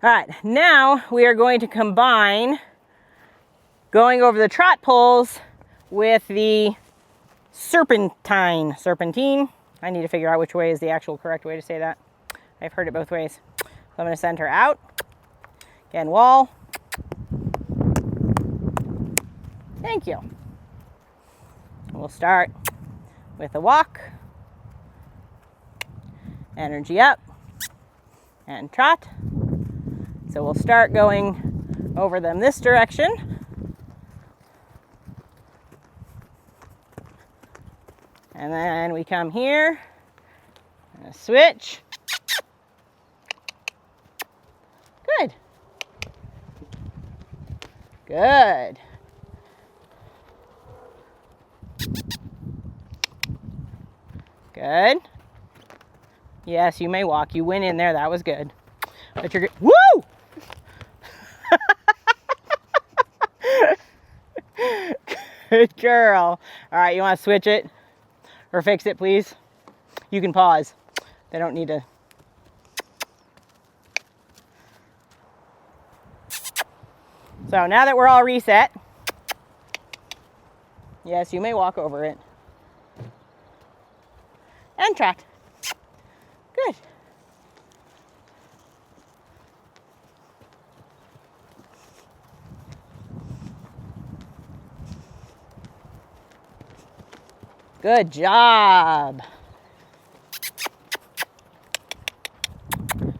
All right, now we are going to combine going over the trot poles with the serpentine. Serpentine. I need to figure out which way is the actual correct way to say that. I've heard it both ways. So I'm going to send her out. Again, wall. Thank you. We'll start with a walk. Energy up. And trot. So we'll start going over them this direction. And then we come here. And a switch. Good. Good. Good. Yes, you may walk. You went in there. That was good. But you're good. Woo! Good girl. All right, you want to switch it or fix it, please? You can pause. They don't need to. So now that we're all reset, yes, you may walk over it. And trot. Good. Good job.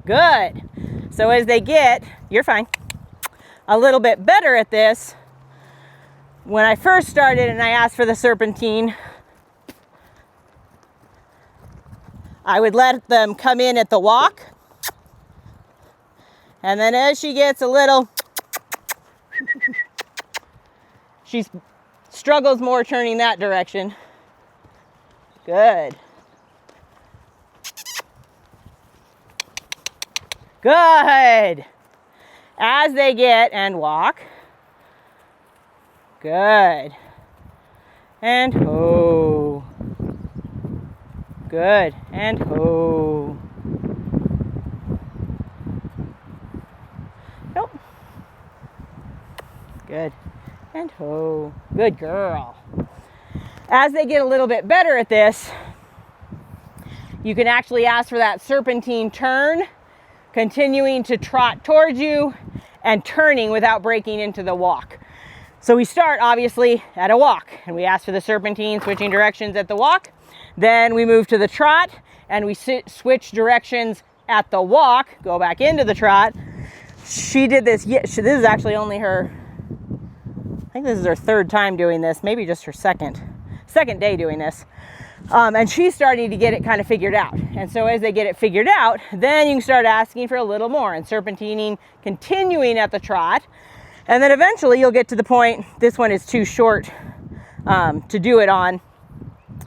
Good. So as they get, you're fine, a little bit better at this, when I first started and I asked for the serpentine, I would let them come in at the walk. And then as she gets a little, she struggles more turning that direction. Good. Good. As they get and walk. Good. And ho. Good. And ho. Nope. Good. And ho. Good girl. As they get a little bit better at this, you can actually ask for that serpentine turn, continuing to trot towards you and turning without breaking into the walk. So we start obviously at a walk and we ask for the serpentine, switching directions at the walk. Then we move to the trot and we switch directions at the walk, go back into the trot. She did this, this is actually only her, I think this is her third time doing this, maybe just her second day doing this. And she's starting to get it kind of figured out. And so as they get it figured out, then you can start asking for a little more and serpentining, continuing at the trot. And then eventually you'll get to the point, this one is too short to do it on.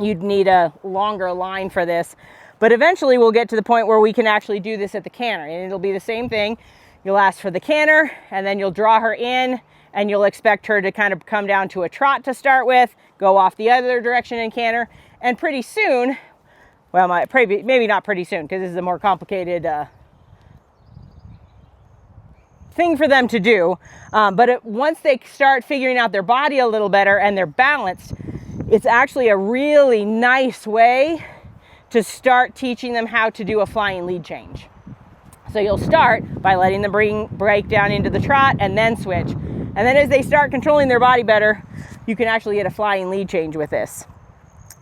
You'd need a longer line for this. But eventually we'll get to the point where we can actually do this at the canter. And it'll be the same thing. You'll ask for the canter and then you'll draw her in and you'll expect her to kind of come down to a trot to start with, go off the other direction and canter. And pretty soon, well, maybe not pretty soon because this is a more complicated thing for them to do. But once they start figuring out their body a little better and they're balanced, it's actually a really nice way to start teaching them how to do a flying lead change. So you'll start by letting them break down into the trot and then switch. And then as they start controlling their body better, you can actually get a flying lead change with this.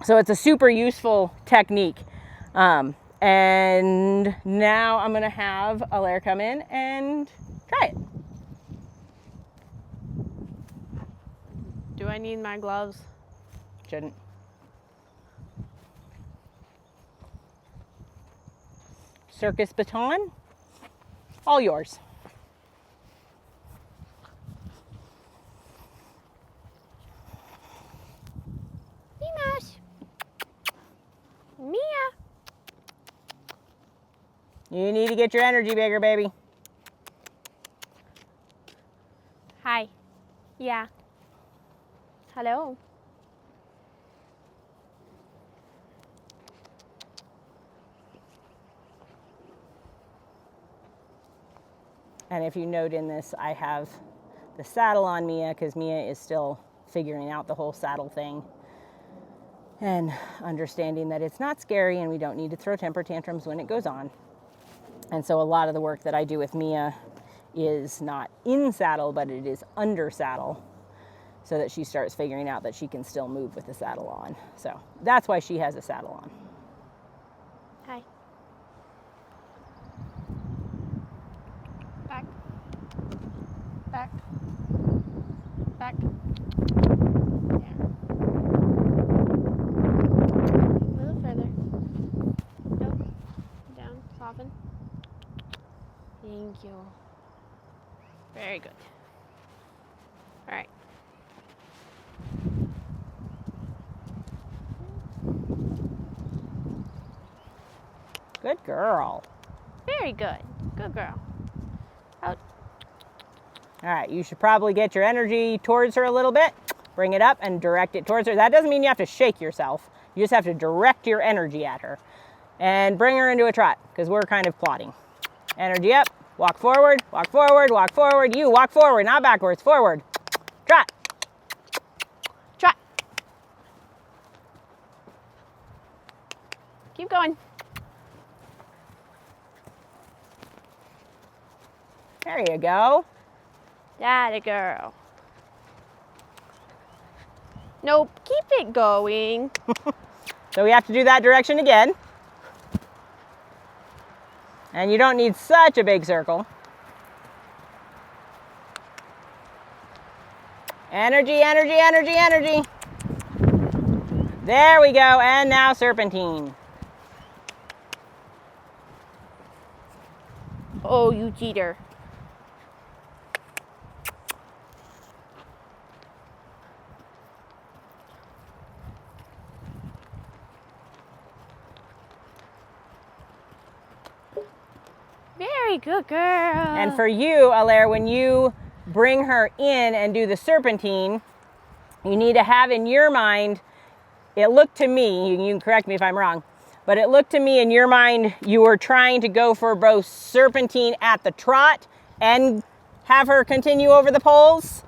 So it's a super useful technique. And now I'm going to have Alaire come in and try it. Do I need my gloves? Shouldn't. Circus baton, all yours. Mia. You need to get your energy bigger, baby. Hi. Yeah. Hello. And if you note in this, I have the saddle on Mia because Mia is still figuring out the whole saddle thing and understanding that it's not scary and we don't need to throw temper tantrums when it goes on. And so a lot of the work that I do with Mia is not in saddle, but it is under saddle, so that she starts figuring out that she can still move with the saddle on. So that's why she has a saddle on. Hi. Back. Back. Back. There. A little further. Nope. Down. Soften. Thank you. Very good. All right. Good girl. Very good. Good girl. Out. All right, you should probably get your energy towards her a little bit. Bring it up and direct it towards her. That doesn't mean you have to shake yourself. You just have to direct your energy at her. And bring her into a trot, because we're kind of plotting. Energy up, walk forward, walk forward, walk forward. You walk forward, not backwards, forward. Trot. Trot. Keep going. There you go. That girl. Nope, keep it going. So we have to do that direction again. And you don't need such a big circle. Energy, energy, energy, energy. There we go, and now serpentine. Oh, you cheater. Very good girl. And for you, Alaire, when you bring her in and do the serpentine, you need to have in your mind, it looked to me, you can correct me if I'm wrong, but it looked to me in your mind you were trying to go for both serpentine at the trot and have her continue over the poles.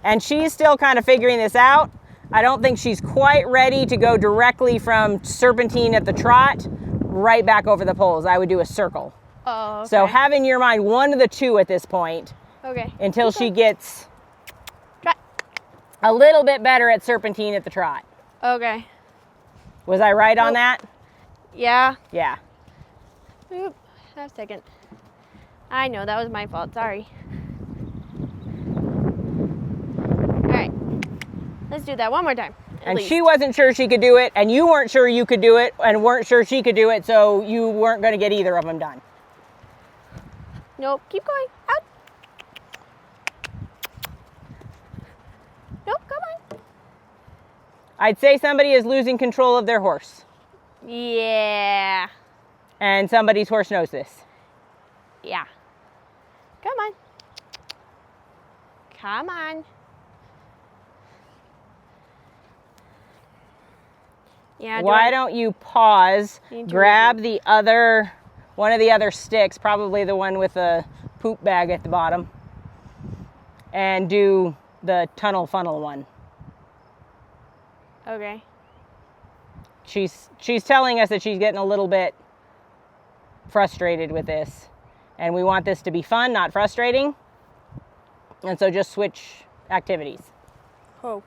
And she's still kind of figuring this out. I don't think she's quite ready to go directly from serpentine at the trot right back over the poles. I would do a circle. Oh, okay. So have in your mind one of the two at this point. Okay. Until she gets Trot. a little bit better at serpentine at the trot. Okay. Was I right on that? Yeah. Yeah. Oop. Have a second. I know, that was my fault. Sorry. Alright. Let's do that one more time. And she wasn't sure she could do it, and you weren't sure you could do it, and weren't sure she could do it, so you weren't going to get either of them done. Nope. Keep going. Out. Nope. Come on. I'd say somebody is losing control of their horse. Yeah. And somebody's horse knows this. Yeah. Come on. Come on. Yeah. Why don't you pause, grab the other, one of the other sticks, probably the one with the poop bag at the bottom, and do the tunnel funnel one. Okay. She's telling us that she's getting a little bit frustrated with this, and we want this to be fun, not frustrating. And so just switch activities. Oh.